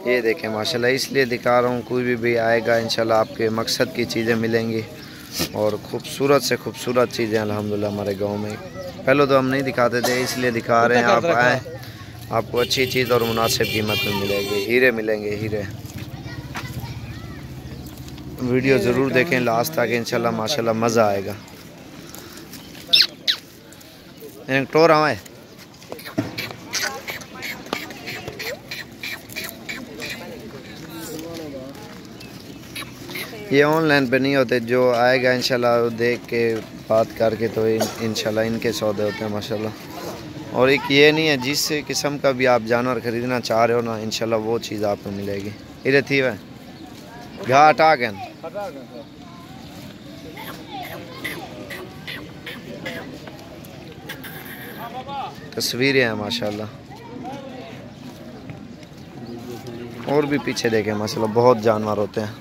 ये देखें माशाल्लाह, इसलिए दिखा रहा हूँ, कोई भी आएगा इंशाल्लाह आपके मकसद की चीज़ें मिलेंगी और ख़ूबसूरत से ख़ूबसूरत चीज़ें अल्हम्दुलिल्लाह हमारे गांव में। पहले तो हम नहीं दिखाते थे, इसलिए दिखा रहे हैं। आप आएँ, आपको अच्छी चीज़ और मुनासिब कीमत में मिलेगी। हीरे मिलेंगे, हीरे। वीडियो ज़रूर देखें लास्ट तक, इंशाल्लाह माशाल्लाह मज़ा आएगा। टोर आए ये ऑनलाइन पे नहीं होते, जो आएगा इंशाल्लाह देख के बात करके तो इंशाल्लाह इनके सौदे होते हैं माशाल्लाह। और एक ये नहीं है, जिस किस्म का भी आप जानवर ख़रीदना चाह रहे हो ना, इंशाल्लाह वो चीज़ आपको मिलेगी। इधर थी वह घाट आ गए, तस्वीरें हैं माशाल्लाह। और भी पीछे देखें माशाल्लाह, बहुत जानवर होते हैं।